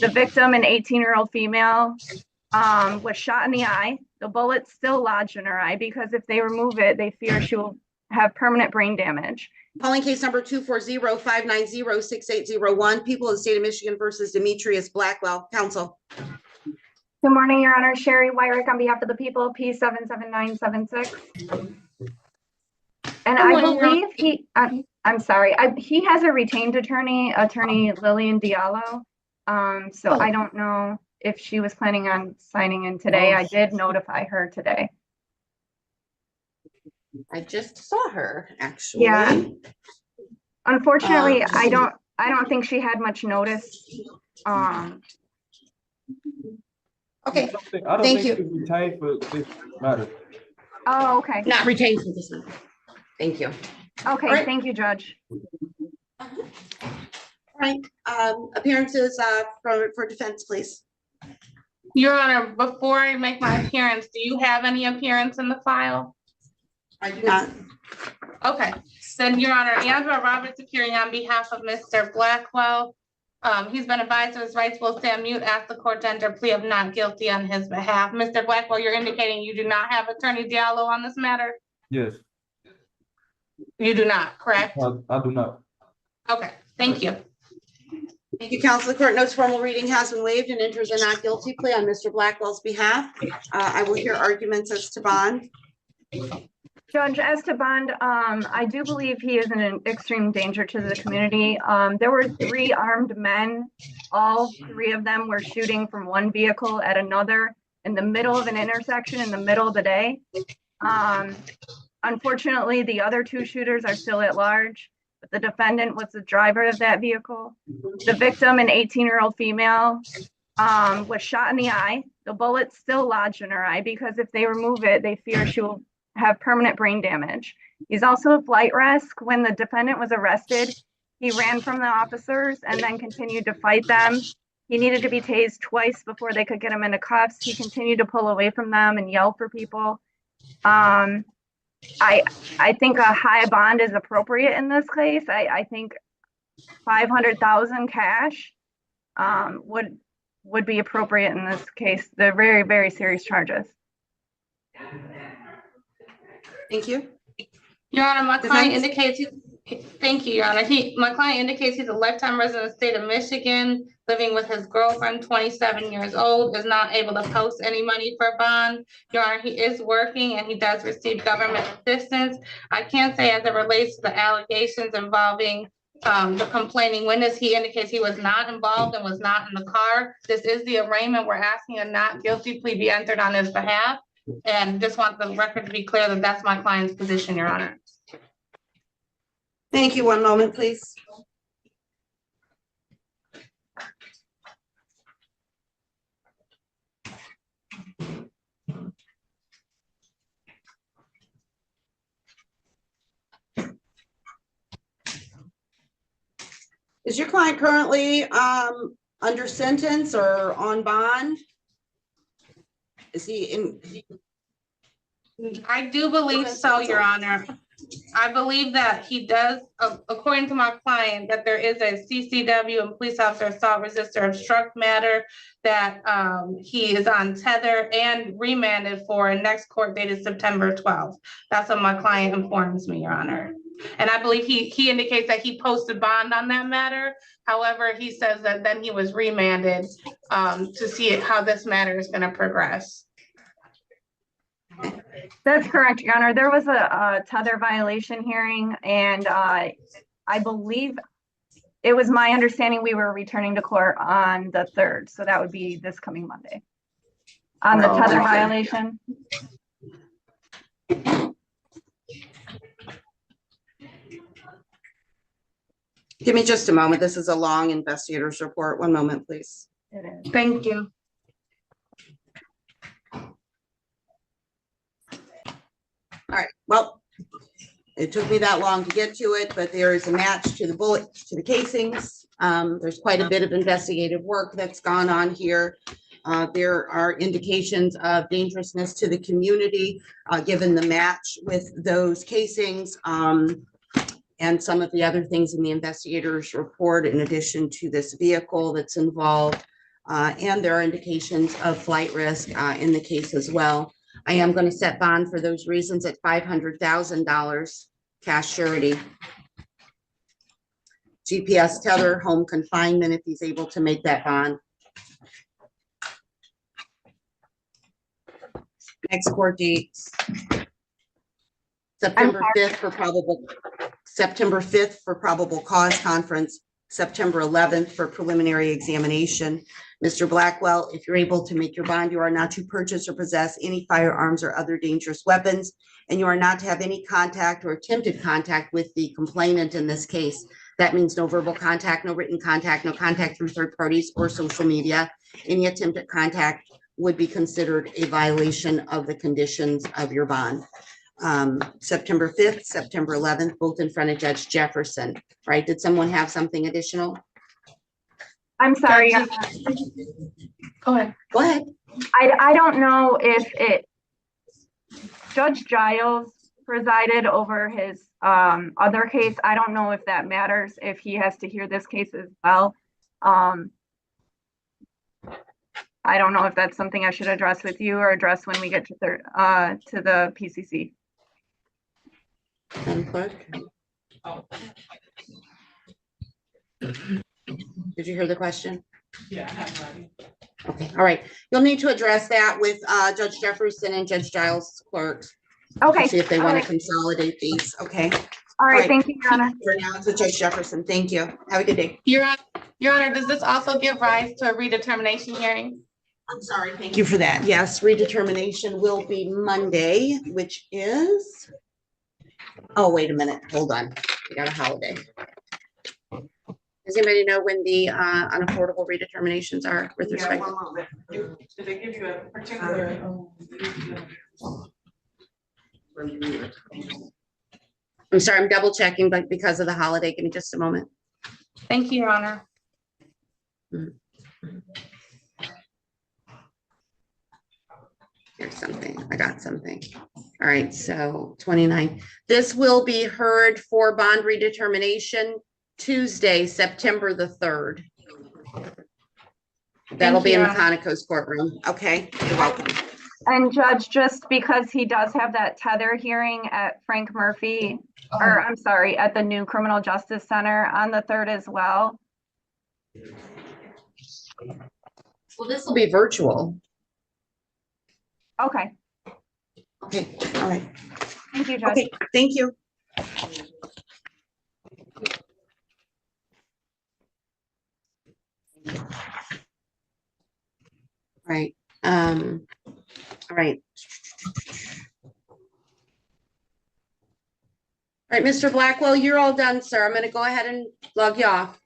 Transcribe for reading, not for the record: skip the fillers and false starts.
The victim, an 18-year-old female, was shot in the eye. The bullet still lodged in her eye because if they remove it, they fear she will have permanent brain damage. Calling case number 240-590-6801, people of the state of Michigan versus Demetrius Blackwell. Counsel. Good morning, Your Honor. Sherry Wyrick on behalf of the people, P77976. And I believe he has a retained attorney Lillian Diallo. So I don't know if she was planning on signing in today. I did notify her today. I just saw her actually. Yeah. Unfortunately, I don't think she had much notice. Okay. I don't think she's retained for this matter. Oh, okay. Not retained for this matter. Thank you. Okay, right. Thank you, Judge. All right. Appearances for defense, please. Your Honor, before I make my appearance, do you have any appearance in the file? I do not. Okay. Then, Your Honor, Andrew Roberts appearing on behalf of Mr. Blackwell. He's been advised of his rights, will stand mute, ask the court to enter a plea of not guilty on his behalf. Mr. Blackwell, you're indicating you do not have Attorney Diallo on this matter? Yes. You do not, correct? I do not. Okay, thank you. Thank you, counsel. The court notes formal reading has been waived and enters a not guilty plea on Mr. Blackwell's behalf. I will hear arguments as to bond. Judge, as to bond, I do believe he is an extreme danger to the community. There were 3 armed men. All 3 of them were shooting from one vehicle at another in the middle of an intersection in the middle of the day. Unfortunately, the other 2 shooters are still at large, but the defendant was the driver of that vehicle. The victim, an 18-year-old female, was shot in the eye. The bullet still lodged in her eye because if they remove it, they fear she will have permanent brain damage. He's also a flight risk. When the defendant was arrested, he ran from the officers and then continued to fight them. He needed to be tased twice before they could get him into cuffs. He continued to pull away from them and yell for people. I think a high bond is appropriate in this case. I think $500,000 cash would be appropriate in this case. They're very, very serious charges. Thank you. Your Honor, my client indicates thank you, Your Honor. My client indicates he's a lifetime resident of the state of Michigan, living with his girlfriend, 27 years old, is not able to post any money for bond. Your Honor, he is working and he does receive government assistance. I can say as it relates to the allegations involving the complaining witness, he indicates he was not involved and was not in the car. This is the arraignment. We're asking a not guilty plea be entered on his behalf. And just want the record to be clear that that's my client's position, Your Honor. Thank you. One moment, please. Is your client currently under sentence or on bond? Is he in? I do believe so, Your Honor. I believe that he does, according to my client, that there is a CCW and police officer assault resistor obstruct matter that he is on tether and remanded for a next court date is September 12th. That's what my client informs me, Your Honor. And I believe he indicates that he posted bond on that matter. However, he says that then he was remanded to see how this matter is going to progress. That's correct, Your Honor. There was a tether violation hearing, and I believe it was my understanding we were returning to court on the 3rd. So that would be this coming Monday on the tether violation. Give me just a moment. This is a long investigator's report. One moment, please. It is. Thank you. All right. Well, it took me that long to get to it, but there is a match to the bullets, to the casings. There's quite a bit of investigative work that's gone on here. There are indications of dangerousness to the community, given the match with those casings. And some of the other things in the investigator's report, in addition to this vehicle that's involved. And there are indications of flight risk in the case as well. I am going to set bond for those reasons at $500,000 cash surety. GPS tether, home confinement if he's able to make that bond. Next court dates. September 5th for probable cause conference, September 11th for preliminary examination. Mr. Blackwell, if you're able to make your bond, you are not to purchase or possess any firearms or other dangerous weapons, and you are not to have any contact or attempted contact with the complainant in this case. That means no verbal contact, no written contact, no contact through third parties or social media. Any attempted contact would be considered a violation of the conditions of your bond. September 5th, September 11th, both in front of Judge Jefferson, right? Did someone have something additional? I'm sorry. Go ahead. Go ahead. I don't know if Judge Giles presided over his other case. I don't know if that matters, if he has to hear this case as well. I don't know if that's something I should address with you or address when we get to the PCC. Madam Clerk? Did you hear the question? Yeah. Okay, all right. You'll need to address that with Judge Jefferson and Judge Giles clerks. Okay. See if they want All to right. consolidate these, okay? All right, Right. thank you, Your Honor. For now, it's with Judge Jefferson. Thank you. Have a good day. Your Honor, does this also give rise to a redetermination hearing? I'm sorry, thank you for that. Yes, redetermination will be Monday, which is, oh, wait a minute, hold on. We got a holiday. Does anybody know when the unaffordable redeterminations are with Yeah, respect? one moment. Did they give you a particular? I'm sorry, I'm double checking, but because of the holiday, give me just a moment. Thank you, Your Honor. Here's something, I got something. All right, so 29. This will be heard for bond redetermination Tuesday, September the 3rd. That'll be in the Your Honor. Conoco's courtroom. Okay, you're welcome. And Judge, just because he does have that tether hearing at Frank Murphy, or I'm sorry, at the new Criminal Justice Center on the 3rd as well. Well, this will be virtual. Okay, Okay, all right. thank you, Judge. Okay, thank you. Right, all right. All right, Mr. Blackwell, you're all done, sir. I'm gonna go ahead and log you off.